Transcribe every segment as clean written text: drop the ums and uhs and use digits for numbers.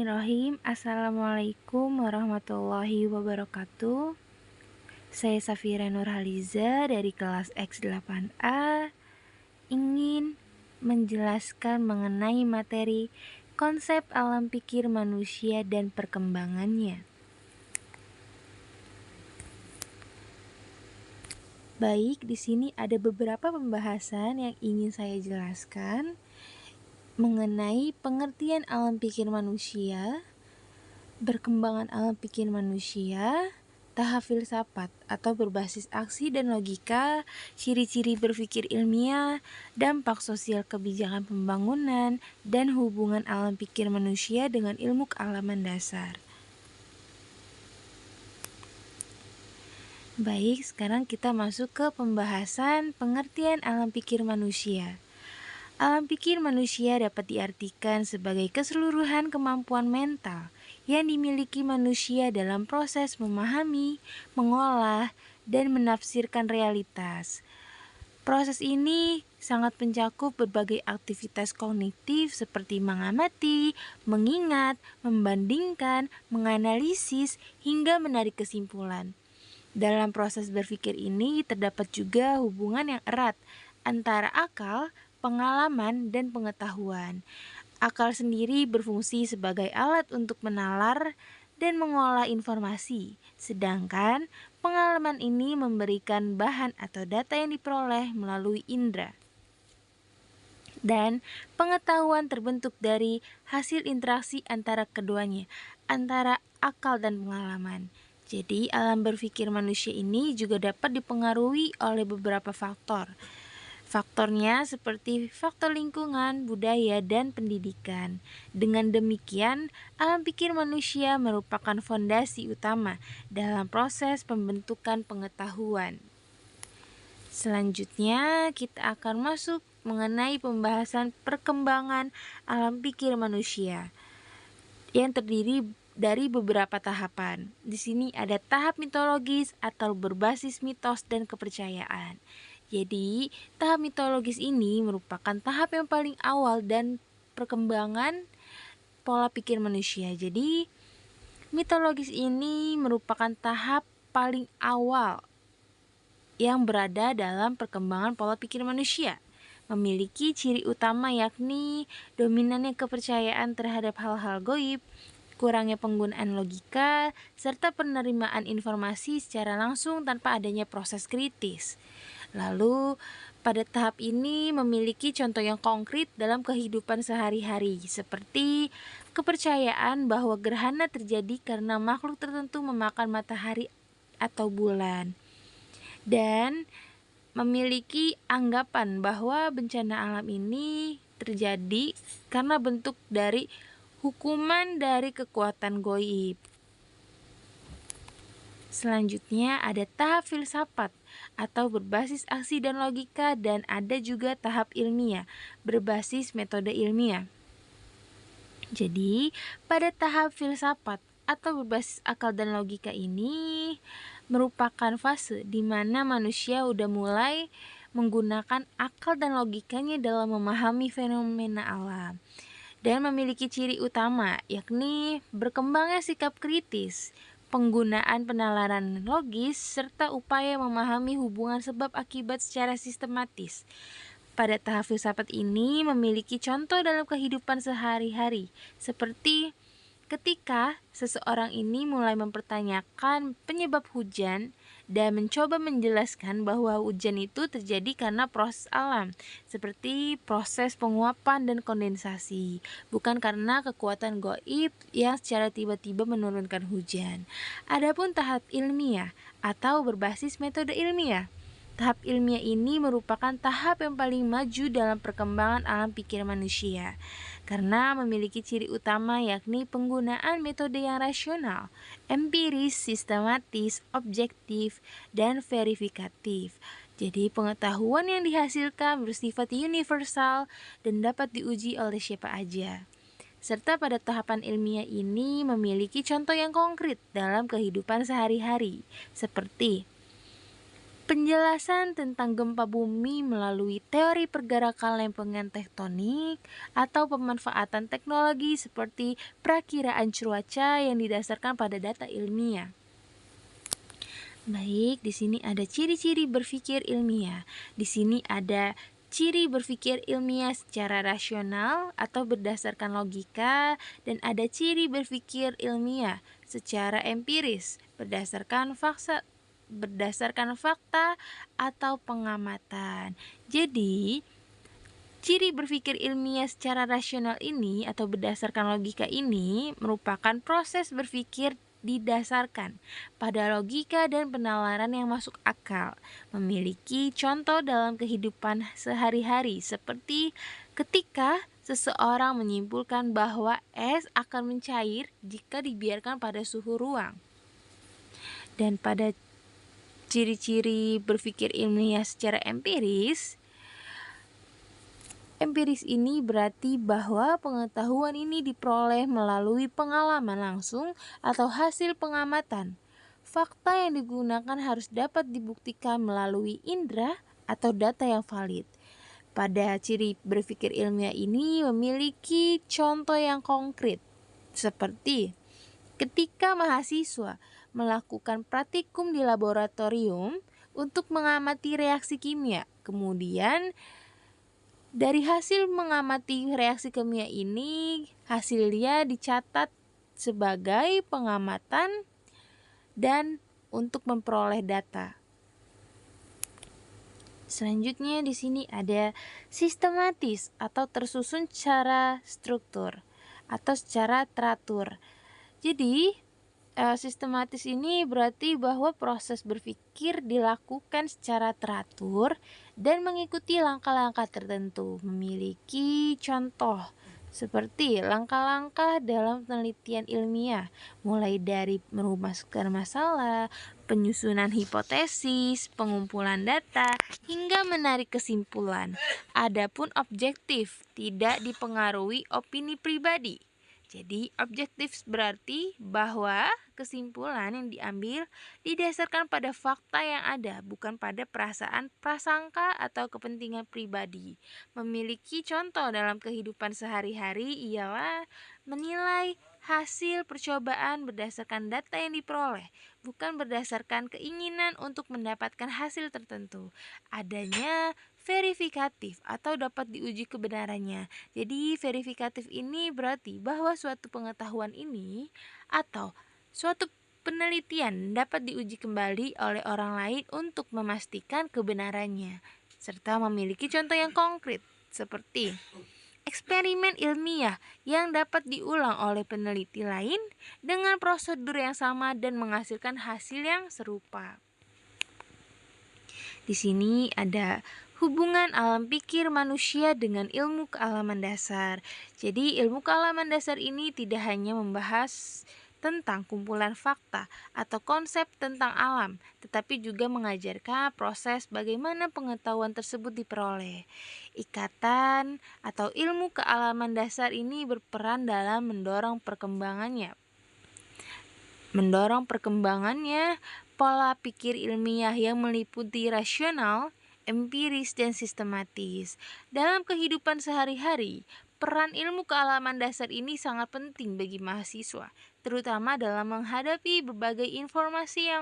Bismillahirrahmanirrahim. Assalamualaikum warahmatullahi wabarakatuh. Saya Safira Nurhaliza dari kelas X8A ingin menjelaskan mengenai materi konsep alam pikir manusia dan perkembangannya. Baik, di sini ada beberapa pembahasan yang ingin saya jelaskan mengenai pengertian alam pikir manusia, perkembangan alam pikir manusia, tahap filsafat atau berbasis aksi dan logika, ciri-ciri berpikir ilmiah, dampak sosial kebijakan pembangunan, dan hubungan alam pikir manusia dengan ilmu kealaman dasar. Baik, sekarang kita masuk ke pembahasan pengertian alam pikir manusia. Alam pikir manusia dapat diartikan sebagai keseluruhan kemampuan mental yang dimiliki manusia dalam proses memahami, mengolah, dan menafsirkan realitas. Proses ini sangat mencakup berbagai aktivitas kognitif seperti mengamati, mengingat, membandingkan, menganalisis, hingga menarik kesimpulan. Dalam proses berpikir ini terdapat juga hubungan yang erat antara akal, pengalaman, dan pengetahuan. Akal sendiri berfungsi sebagai alat untuk menalar dan mengolah informasi, sedangkan pengalaman ini memberikan bahan atau data yang diperoleh melalui indera. Dan pengetahuan terbentuk dari hasil interaksi antara keduanya, antara akal dan pengalaman. Jadi, alam berpikir manusia ini juga dapat dipengaruhi oleh beberapa faktor. Faktornya seperti faktor lingkungan, budaya, dan pendidikan. Dengan demikian, alam pikir manusia merupakan fondasi utama dalam proses pembentukan pengetahuan. Selanjutnya, kita akan masuk mengenai pembahasan perkembangan alam pikir manusia yang terdiri dari beberapa tahapan. Di sini ada tahap mitologis atau berbasis mitos dan kepercayaan. Jadi, tahap mitologis ini merupakan tahap yang paling awal dan perkembangan pola pikir manusia. Jadi, mitologis ini merupakan tahap paling awal yang berada dalam perkembangan pola pikir manusia. Memiliki ciri utama yakni dominannya kepercayaan terhadap hal-hal gaib, kurangnya penggunaan logika, serta penerimaan informasi secara langsung tanpa adanya proses kritis. Lalu, pada tahap ini memiliki contoh yang konkret dalam kehidupan sehari-hari, seperti kepercayaan bahwa gerhana terjadi karena makhluk tertentu memakan matahari atau bulan. Dan memiliki anggapan bahwa bencana alam ini terjadi karena bentuk dari hukuman dari kekuatan gaib. Selanjutnya ada tahap filsafat atau berbasis aksi dan logika, dan ada juga tahap ilmiah berbasis metode ilmiah. Jadi, pada tahap filsafat atau berbasis akal dan logika ini merupakan fase di mana manusia udah mulai menggunakan akal dan logikanya dalam memahami fenomena alam dan memiliki ciri utama yakni berkembangnya sikap kritis, penggunaan penalaran logis, serta upaya memahami hubungan sebab akibat secara sistematis. Pada tahap filsafat ini memiliki contoh dalam kehidupan sehari-hari, seperti ketika seseorang ini mulai mempertanyakan penyebab hujan dan mencoba menjelaskan bahwa hujan itu terjadi karena proses alam, seperti proses penguapan dan kondensasi, bukan karena kekuatan gaib yang secara tiba-tiba menurunkan hujan. Adapun tahap ilmiah atau berbasis metode ilmiah. Tahap ilmiah ini merupakan tahap yang paling maju dalam perkembangan alam pikir manusia karena memiliki ciri utama yakni penggunaan metode yang rasional, empiris, sistematis, objektif, dan verifikatif. Jadi pengetahuan yang dihasilkan bersifat universal dan dapat diuji oleh siapa aja. Serta pada tahapan ilmiah ini memiliki contoh yang konkret dalam kehidupan sehari-hari, seperti Penjelasan tentang gempa bumi melalui teori pergerakan lempengan tektonik atau pemanfaatan teknologi seperti prakiraan cuaca yang didasarkan pada data ilmiah. Baik, di sini ada ciri-ciri berpikir ilmiah. Di sini ada ciri berpikir ilmiah secara rasional atau berdasarkan logika, dan ada ciri berpikir ilmiah secara empiris berdasarkan fakta atau pengamatan. Jadi, ciri berpikir ilmiah secara rasional ini atau berdasarkan logika ini merupakan proses berpikir didasarkan pada logika dan penalaran yang masuk akal, memiliki contoh dalam kehidupan sehari-hari seperti ketika seseorang menyimpulkan bahwa es akan mencair jika dibiarkan pada suhu ruang. Dan pada ciri-ciri berpikir ilmiah secara empiris ini berarti bahwa pengetahuan ini diperoleh melalui pengalaman langsung atau hasil pengamatan. Fakta yang digunakan harus dapat dibuktikan melalui indera atau data yang valid. Pada ciri berpikir ilmiah ini memiliki contoh yang konkret, seperti ketika mahasiswa melakukan praktikum di laboratorium untuk mengamati reaksi kimia, kemudian dari hasil mengamati reaksi kimia ini, hasilnya dicatat sebagai pengamatan dan untuk memperoleh data. Selanjutnya di sini ada sistematis atau tersusun secara struktur atau secara teratur. Jadi, sistematis ini berarti bahwa proses berpikir dilakukan secara teratur dan mengikuti langkah-langkah tertentu, memiliki contoh seperti langkah-langkah dalam penelitian ilmiah, mulai dari merumuskan masalah, penyusunan hipotesis, pengumpulan data, hingga menarik kesimpulan. Adapun objektif tidak dipengaruhi opini pribadi. Jadi, objektif berarti bahwa kesimpulan yang diambil didasarkan pada fakta yang ada, bukan pada perasaan, prasangka, atau kepentingan pribadi. Memiliki contoh dalam kehidupan sehari-hari ialah menilai hasil percobaan berdasarkan data yang diperoleh, bukan berdasarkan keinginan untuk mendapatkan hasil tertentu. Adanya verifikatif atau dapat diuji kebenarannya. Jadi verifikatif ini berarti bahwa suatu pengetahuan ini atau suatu penelitian dapat diuji kembali oleh orang lain untuk memastikan kebenarannya, serta memiliki contoh yang konkret seperti eksperimen ilmiah yang dapat diulang oleh peneliti lain dengan prosedur yang sama dan menghasilkan hasil yang serupa. Di sini ada hubungan alam pikir manusia dengan ilmu kealaman dasar. Jadi ilmu kealaman dasar ini tidak hanya membahas tentang kumpulan fakta atau konsep tentang alam, tetapi juga mengajarkan proses bagaimana pengetahuan tersebut diperoleh. Ikatan atau ilmu kealaman dasar ini berperan dalam mendorong perkembangannya pola pikir ilmiah yang meliputi rasional, empiris, dan sistematis. Dalam kehidupan sehari-hari, peran ilmu kealaman dasar ini sangat penting bagi mahasiswa, terutama dalam menghadapi berbagai informasi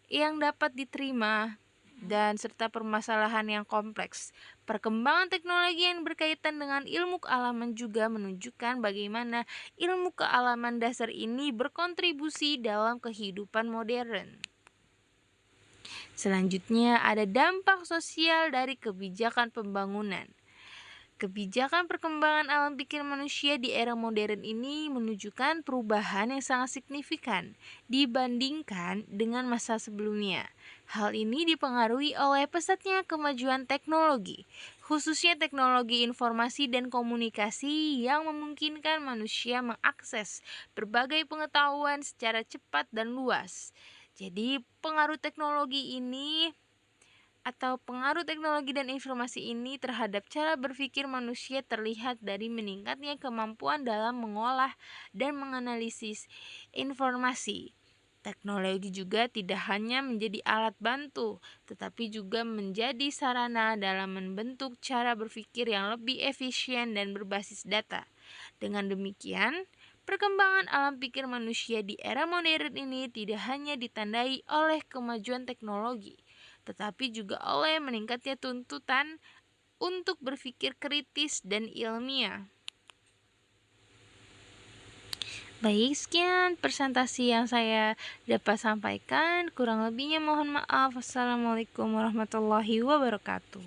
yang dapat diterima dan serta permasalahan yang kompleks. Perkembangan teknologi yang berkaitan dengan ilmu kealaman juga menunjukkan bagaimana ilmu kealaman dasar ini berkontribusi dalam kehidupan modern. Selanjutnya ada dampak sosial dari kebijakan pembangunan. Kebijakan perkembangan alam pikir manusia di era modern ini menunjukkan perubahan yang sangat signifikan dibandingkan dengan masa sebelumnya. Hal ini dipengaruhi oleh pesatnya kemajuan teknologi, khususnya teknologi informasi dan komunikasi yang memungkinkan manusia mengakses berbagai pengetahuan secara cepat dan luas. Jadi, pengaruh teknologi dan informasi ini terhadap cara berpikir manusia terlihat dari meningkatnya kemampuan dalam mengolah dan menganalisis informasi. Teknologi juga tidak hanya menjadi alat bantu, tetapi juga menjadi sarana dalam membentuk cara berpikir yang lebih efisien dan berbasis data. Dengan demikian, perkembangan alam pikir manusia di era modern ini tidak hanya ditandai oleh kemajuan teknologi, tetapi juga oleh meningkatnya tuntutan untuk berpikir kritis dan ilmiah. Baik, sekian presentasi yang saya dapat sampaikan. Kurang lebihnya mohon maaf. Wassalamualaikum warahmatullahi wabarakatuh.